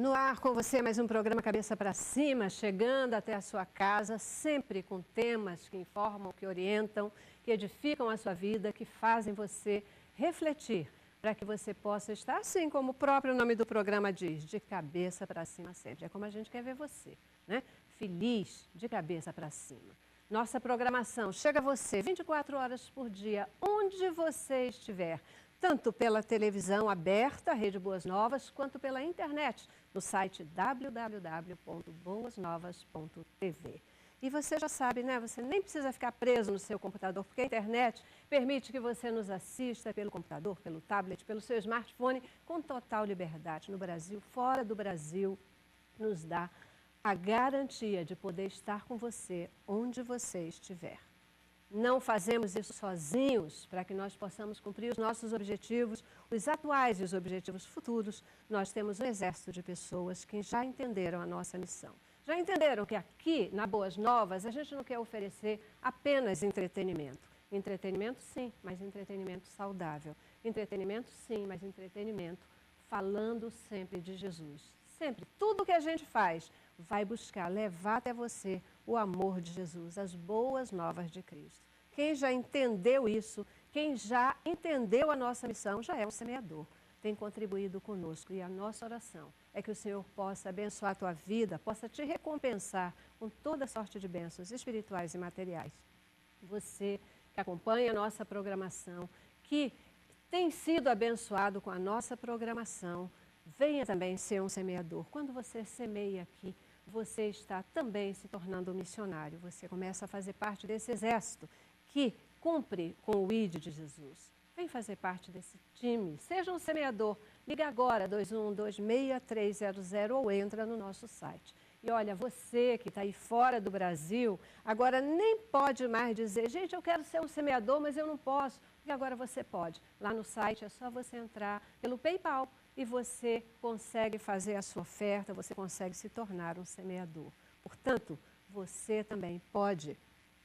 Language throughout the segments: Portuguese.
No ar com você, mais um programa Cabeça para Cima, chegando até a sua casa, sempre com temas que informam, que orientam, que edificam a sua vida, que fazem você refletir, para que você possa estar, assim como o próprio nome do programa diz, de cabeça para cima sempre. É como a gente quer ver você, né? Feliz, de cabeça para cima. Nossa programação chega a você 24 horas por dia, onde você estiver, tanto pela televisão aberta, Rede Boas Novas, quanto pela internet, no site www.boasnovas.tv. E você já sabe, né? Você nem precisa ficar preso no seu computador, porque a internet permite que você nos assista pelo computador, pelo tablet, pelo seu smartphone, com total liberdade. No Brasil, fora do Brasil, nos dá a garantia de poder estar com você onde você estiver. Não fazemos isso sozinhos para que nós possamos cumprir os nossos objetivos, os atuais e os objetivos futuros. Nós temos um exército de pessoas que já entenderam a nossa missão. Já entenderam que aqui, na Boas Novas, a gente não quer oferecer apenas entretenimento. Entretenimento, sim, mas entretenimento saudável. Entretenimento, sim, mas entretenimento falando sempre de Jesus. Sempre, tudo que a gente faz vai buscar levar até você o amor de Jesus, as boas novas de Cristo. Quem já entendeu isso, quem já entendeu a nossa missão, já é um semeador. Tem contribuído conosco e a nossa oração é que o Senhor possa abençoar a tua vida, possa te recompensar com toda sorte de bênçãos espirituais e materiais. Você que acompanha a nossa programação, que tem sido abençoado com a nossa programação, venha também ser um semeador. Quando você semeia aqui, você está também se tornando um missionário. Você começa a fazer parte desse exército que cumpre com o ID de Jesus. Vem fazer parte desse time. Seja um semeador. Liga agora, 2126-300 ou entra no nosso site. E olha, você que está aí fora do Brasil, agora nem pode mais dizer, gente, eu quero ser um semeador, mas eu não posso. E agora você pode. Lá no site é só você entrar pelo PayPal e você consegue fazer a sua oferta, você consegue se tornar um semeador. Portanto, você também pode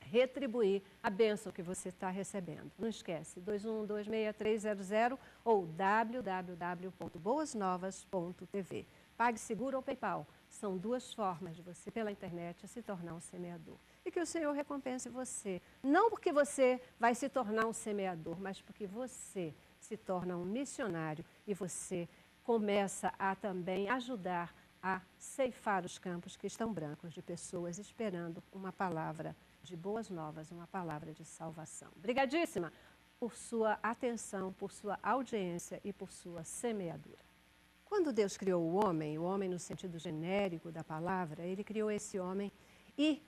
retribuir a bênção que você está recebendo. Não esquece, 2126-300 ou www.boasnovas.tv. PagSeguro ou PayPal. São duas formas de você, pela internet, se tornar um semeador. E que o Senhor recompense você. Não porque você vai se tornar um semeador, mas porque você se torna um missionário e você começa a também ajudar a ceifar os campos que estão brancos de pessoas esperando uma palavra de boas novas, uma palavra de salvação. Obrigadíssima por sua atenção, por sua audiência e por sua semeadura. Quando Deus criou o homem no sentido genérico da palavra, ele criou esse homem e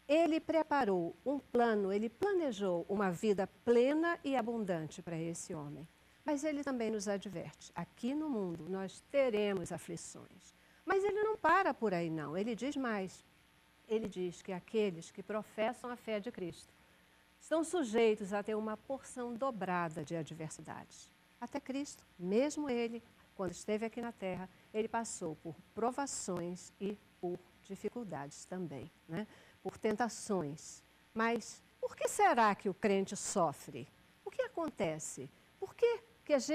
ele preparou um plano, ele planejou uma vida plena e abundante para esse homem. Mas ele também nos adverte, aqui no mundo nós teremos aflições. Mas ele não para por aí não, ele diz mais. Ele diz que aqueles que professam a fé de Cristo estão sujeitos a ter uma porção dobrada de adversidades. Até Cristo, mesmo ele, quando esteve aqui na Terra, ele passou por provações e por dificuldades também, né? Por tentações. Mas por que será que o crente sofre? O que acontece? Por que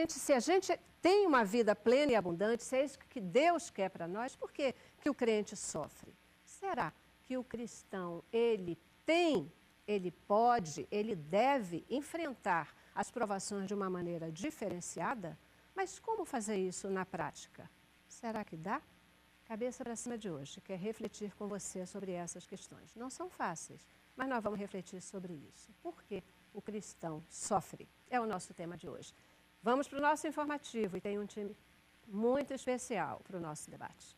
se a gente tem uma vida plena e abundante, se é isso que Deus quer para nós, por que o crente sofre? Será que o cristão, ele pode, ele deve enfrentar as provações de uma maneira diferenciada? Mas como fazer isso na prática? Será que dá? Cabeça para cima de hoje, quer refletir com você sobre essas questões. Não são fáceis, mas nós vamos refletir sobre isso. Por que o cristão sofre? É o nosso tema de hoje. Vamos para o nosso informativo e tem um time muito especial para o nosso debate.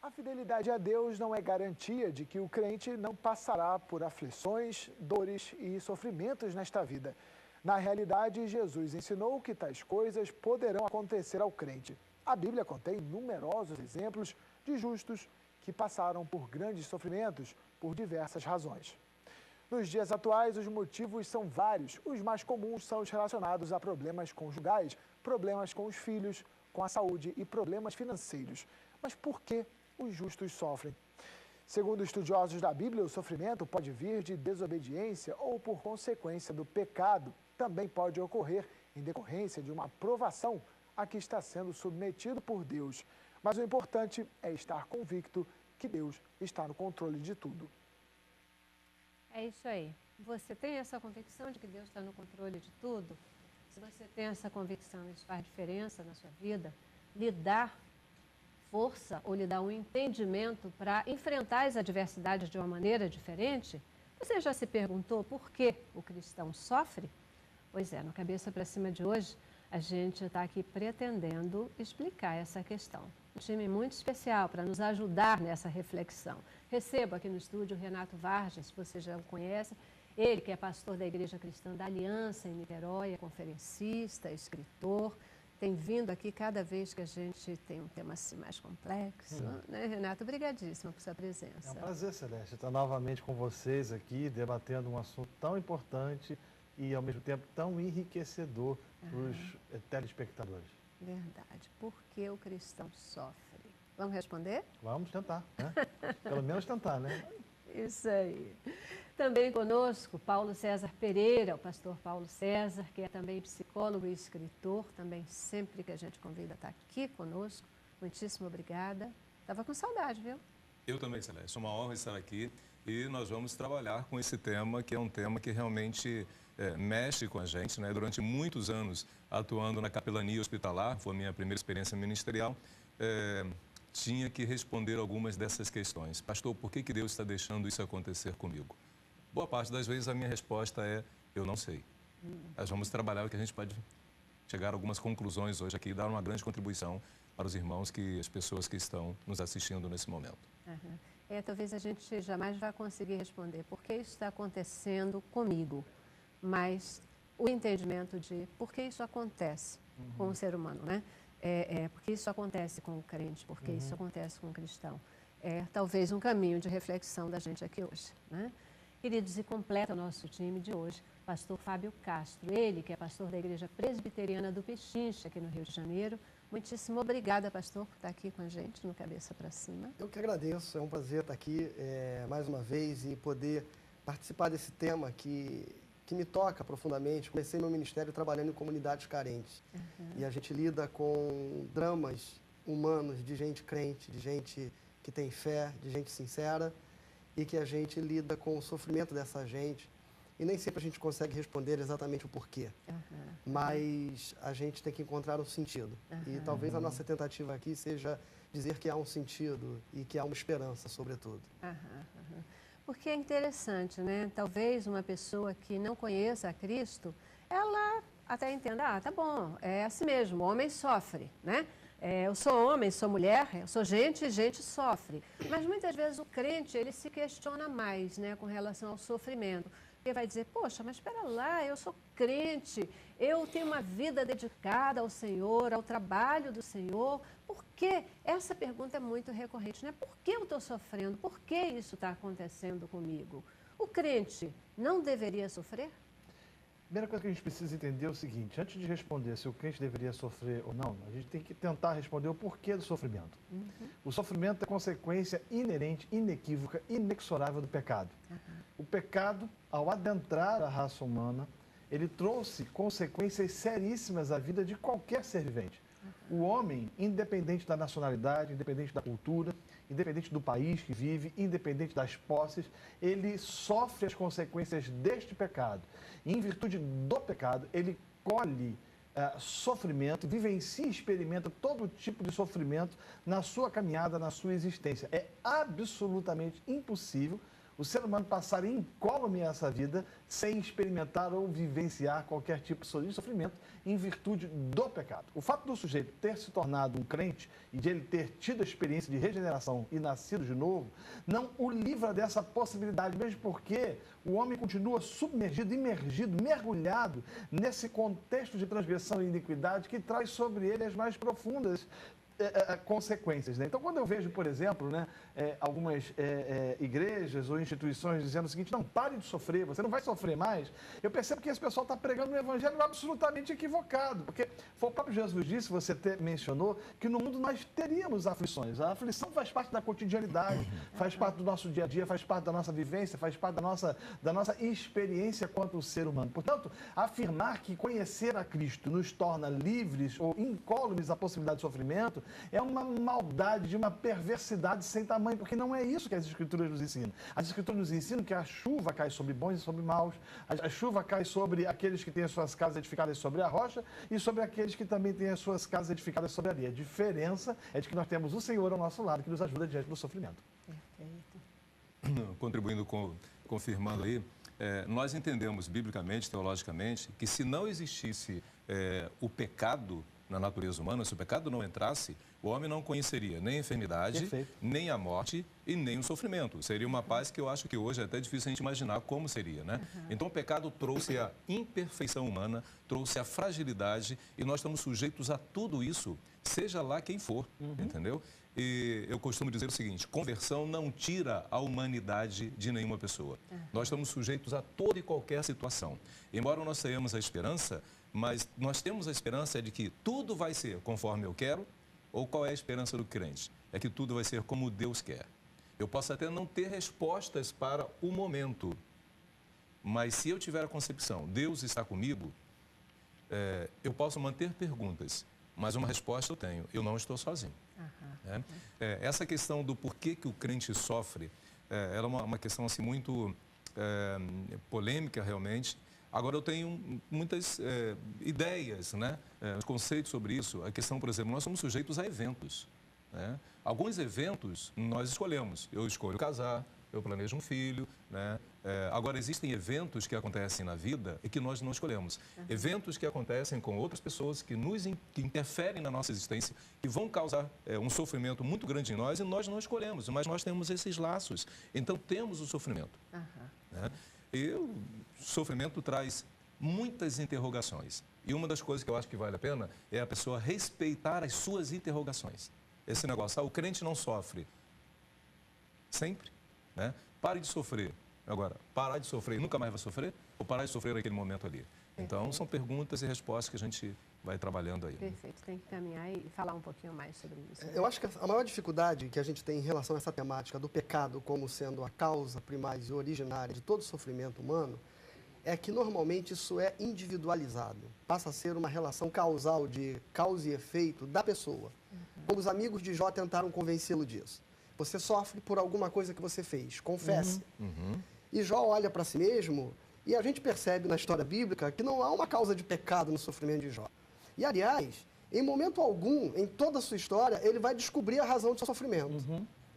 A fidelidade a Deus não é garantia de que o crente não passará por aflições, dores e sofrimentos nesta vida. Na realidade, Jesus ensinou que tais coisas poderão acontecer ao crente. A Bíblia contém numerosos exemplos de justos que passaram por grandes sofrimentos por diversas razões. Nos dias atuais, os motivos são vários. Os mais comuns são os relacionados a problemas conjugais, problemas com os filhos, com a saúde e problemas financeiros. Mas por que os justos sofrem? Segundo estudiosos da Bíblia, o sofrimento pode vir de desobediência ou por consequência do pecado. Também pode ocorrer em decorrência de uma provação a que está sendo submetido por Deus. Mas o importante é estar convicto que Deus está no controle de tudo. É isso aí. Você tem essa convicção de que Deus está no controle de tudo? Se você tem essa convicção, isso faz diferença na sua vida, lhe dá força ou lhe dá um entendimento para enfrentar as adversidades de uma maneira diferente? Você já se perguntou por que o cristão sofre? Pois é, no Cabeça para Cima de hoje, a gente está aqui pretendendo explicar essa questão. Um time muito especial para nos ajudar nessa reflexão. Recebo aqui no estúdio o Renato Vargas, você já o conhece, ele que é pastor da Igreja Cristã da Aliança em Niterói, é conferencista, escritor, tem vindo aqui cada vez que a gente tem um tema assim mais complexo. Né, Renato? Obrigadíssima por sua presença. É um prazer, Celeste, estar novamente com vocês aqui, debatendo um assunto tão importante e, ao mesmo tempo, tão enriquecedor para os telespectadores. Verdade. Por que o cristão sofre? Vamos responder? Vamos tentar, né? Pelo menos tentar, né? Isso aí. Também conosco, Paulo César Pereira, o pastor Paulo César, que é também psicólogo e escritor, também sempre que a gente convida está aqui conosco. Muitíssimo obrigada. Estava com saudade, viu? Eu também, Celeste. É uma honra estar aqui e nós vamos trabalhar com esse tema, que é um tema que realmente mexe com a gente, né? Durante muitos anos atuando na capelania hospitalar, foi a minha primeira experiência ministerial, tinha que responder algumas dessas questões. Pastor, por que Deus está deixando isso acontecer comigo? Boa parte das vezes a minha resposta é, eu não sei. Nós vamos trabalhar o que a gente pode chegar a algumas conclusões hoje aqui e dar uma grande contribuição para os irmãos, as pessoas que estão nos assistindo nesse momento. Talvez a gente jamais vai conseguir responder por que isso está acontecendo comigo, mas o entendimento de por que isso acontece com o ser humano, né? Por que isso acontece com o crente, por que isso acontece com o cristão. É talvez um caminho de reflexão da gente aqui hoje, né? Queridos, e completa o nosso time de hoje, pastor Fábio Castro, ele que é pastor da Igreja Presbiteriana do Pechincha, aqui no Rio de Janeiro. Muitíssimo obrigada, pastor, por estar aqui com a gente no Cabeça para Cima. Eu que agradeço, é um prazer estar aqui mais uma vez e poder participar desse tema que me toca profundamente. Comecei meu ministério trabalhando em comunidades carentes e a gente lida com dramas humanos de gente crente, de gente que tem fé, de gente sincera e que a gente lida com o sofrimento dessa gente e nem sempre a gente consegue responder exatamente o porquê, mas a gente tem que encontrar um sentido e talvez a nossa tentativa aqui seja dizer que há um sentido e que há uma esperança, sobretudo. Porque é interessante, né? Talvez uma pessoa que não conheça a Cristo, ela até entenda, tá bom, é assim mesmo, o homem sofre, né? Eu sou homem, sou mulher, eu sou gente, gente sofre. Mas muitas vezes o crente, ele se questiona mais, né, com relação ao sofrimento. Ele vai dizer, poxa, mas espera lá, eu sou crente, eu tenho uma vida dedicada ao Senhor, ao trabalho do Senhor. Por quê? Essa pergunta é muito recorrente, né? Por que eu estou sofrendo? Por que isso está acontecendo comigo? O crente não deveria sofrer? A primeira coisa que a gente precisa entender é o seguinte, antes de responder se o crente deveria sofrer ou não, a gente tem que tentar responder o porquê do sofrimento. O sofrimento é consequência inerente, inequívoca, inexorável do pecado. O pecado, ao adentrar a raça humana, ele trouxe consequências seríssimas à vida de qualquer ser vivente. O homem, independente da nacionalidade, independente da cultura, independente do país que vive, independente das posses, ele sofre as consequências deste pecado. E, em virtude do pecado, ele colhe sofrimento, vivencia e experimenta todo tipo de sofrimento na sua caminhada, na sua existência. É absolutamente impossível o ser humano passar incólume essa vida sem experimentar ou vivenciar qualquer tipo de sofrimento em virtude do pecado. O fato do sujeito ter se tornado um crente e de ele ter tido a experiência de regeneração e nascido de novo, não o livra dessa possibilidade, mesmo porque o homem continua submergido, imergido, mergulhado nesse contexto de transgressão e iniquidade que traz sobre ele as mais profundas consequências, né? Então, quando eu vejo, por exemplo, né, algumas igrejas ou instituições dizendo o seguinte, não, pare de sofrer, você não vai sofrer mais, eu percebo que esse pessoal está pregando um evangelho absolutamente equivocado, porque foi o próprio Jesus disse, você mencionou, que no mundo nós teríamos aflições. A aflição faz parte da cotidianidade, faz parte do nosso dia a dia, faz parte da nossa vivência, faz parte da nossa experiência quanto ser humano. Portanto, afirmar que conhecer a Cristo nos torna livres ou incólumes à possibilidade de sofrimento é uma maldade, de uma perversidade sem tamanho, porque não é isso que as Escrituras nos ensinam. As Escrituras nos ensinam que a chuva cai sobre bons e sobre maus, a chuva cai sobre aqueles que têm as suas casas edificadas sobre a rocha e sobre aqueles que também têm as suas casas edificadas sobre a areia. A diferença é de que nós temos o Senhor ao nosso lado, que nos ajuda diante do sofrimento. Perfeito. Contribuindo, confirmando aí, nós entendemos biblicamente, teologicamente, que se não existisse o pecado na natureza humana, se o pecado não entrasse, o homem não conheceria nem a enfermidade, Perfeito. nem a morte e nem o sofrimento. Seria uma paz que eu acho que hoje é até difícil a gente imaginar como seria, né? Então o pecado trouxe a imperfeição humana, trouxe a fragilidade e nós estamos sujeitos a tudo isso, seja lá quem for, entendeu? E eu costumo dizer o seguinte, conversão não tira a humanidade de nenhuma pessoa. Nós estamos sujeitos a toda e qualquer situação. Embora nós tenhamos a esperança, mas nós temos a esperança de que tudo vai ser conforme eu quero, ou qual é a esperança do crente? É que tudo vai ser como Deus quer. Eu posso até não ter respostas para o momento, mas se eu tiver a concepção, Deus está comigo, eu posso manter perguntas, mas uma resposta eu tenho, eu não estou sozinho. Essa questão do porquê que o crente sofre, ela é uma questão assim, muito polêmica realmente. Agora eu tenho muitas ideias, né? Conceitos sobre isso. A questão, por exemplo, nós somos sujeitos a eventos. Né? Alguns eventos nós escolhemos. Eu escolho casar, eu planejo um filho, né? Agora, existem eventos que acontecem na vida e que nós não escolhemos. Eventos que acontecem com outras pessoas que que interferem na nossa existência, que vão causar um sofrimento muito grande em nós e nós não escolhemos, mas nós temos esses laços. Então, temos o sofrimento. Né? E o sofrimento traz muitas interrogações. E uma das coisas que eu acho que vale a pena é a pessoa respeitar as suas interrogações. Esse negócio, o crente não sofre sempre, né? Pare de sofrer. Agora, parar de sofrer e nunca mais vai sofrer? Ou parar de sofrer naquele momento ali? Então, são perguntas e respostas que a gente vai trabalhando aí. Perfeito, tem que caminhar e falar um pouquinho mais sobre isso. Eu acho que a maior dificuldade que a gente tem em relação a essa temática do pecado como sendo a causa primária e originária de todo sofrimento humano é que normalmente isso é individualizado. Passa a ser uma relação causal de causa e efeito da pessoa. Como os amigos de Jó tentaram convencê-lo disso. Você sofre por alguma coisa que você fez, confesse. E Jó olha para si mesmo e a gente percebe na história bíblica que não há uma causa de pecado no sofrimento de Jó. E, aliás, em momento algum, em toda a sua história, ele vai descobrir a razão do seu sofrimento.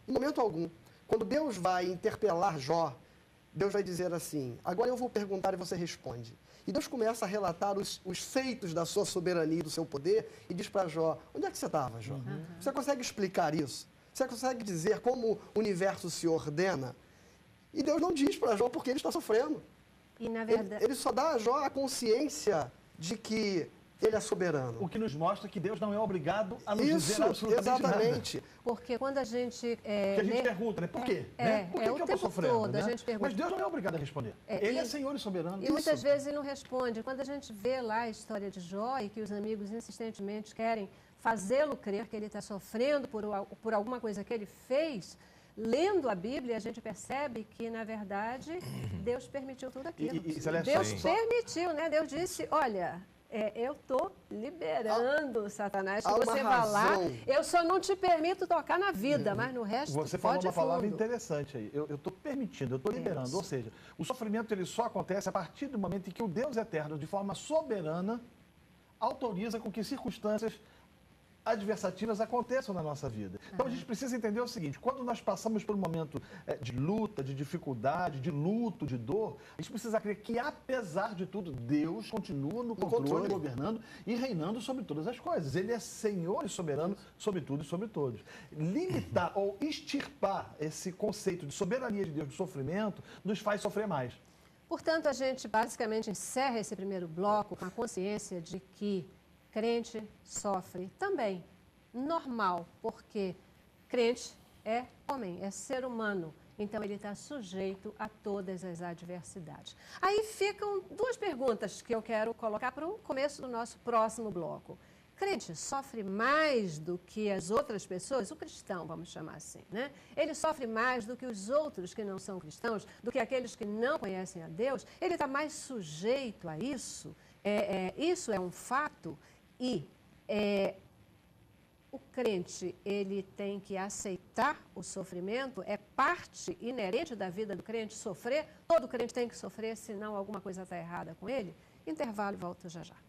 Em momento algum. Quando Deus vai interpelar Jó, Deus vai dizer assim, agora eu vou perguntar e você responde. E Deus começa a relatar os feitos da sua soberania e do seu poder e diz para Jó, onde é que você estava, Jó? Você consegue explicar isso? Você consegue dizer como o universo se ordena? E Deus não diz para Jó porque ele está sofrendo. E, na verdade... Ele só dá a Jó a consciência de que ele é soberano. O que nos mostra que Deus não é obrigado a nos dizer Isso, absolutamente exatamente. nada. Porque quando a gente... Porque a gente pergunta, né? Por quê? Por que o eu estou tempo sofrendo? todo né? a gente pergunta. Mas Deus não é obrigado a responder. Ele é Senhor e soberano. E muitas vezes ele não responde. Quando a gente vê lá a história de Jó e que os amigos insistentemente querem fazê-lo crer que ele está sofrendo por alguma coisa que ele fez, lendo a Bíblia, a gente percebe que, na verdade, Deus permitiu tudo aquilo. Deus permitiu, né? Deus disse, olha... eu estou liberando Satanás, que você vá lá, eu só não te permito tocar na vida, mas no resto você falou uma palavra interessante aí, eu estou permitindo, eu estou liberando, ou seja, o sofrimento ele só acontece a partir do momento em que o Deus eterno, de forma soberana, autoriza com que circunstâncias adversativas aconteçam na nossa vida. Então a gente precisa entender o seguinte, quando nós passamos por um momento de luta, de dificuldade, de luto, de dor, a gente precisa crer que apesar de tudo, Deus continua no controle, governando e reinando sobre todas as coisas. Ele é Senhor e soberano sobre tudo e sobre todos. Limitar ou extirpar esse conceito de soberania de Deus, do sofrimento, nos faz sofrer mais. Portanto, a gente basicamente encerra esse primeiro bloco com a consciência de que crente sofre também, normal, porque crente é homem, é ser humano, então ele está sujeito a todas as adversidades. Aí ficam duas perguntas que eu quero colocar para o começo do nosso próximo bloco. Crente sofre mais do que as outras pessoas, o cristão, vamos chamar assim, né? Ele sofre mais do que os outros que não são cristãos, do que aqueles que não conhecem a Deus, ele está mais sujeito a isso, isso é um fato. E O crente, ele tem que aceitar o sofrimento? É parte inerente da vida do crente sofrer? Todo crente tem que sofrer, senão alguma coisa está errada com ele? Intervalo e volto já já.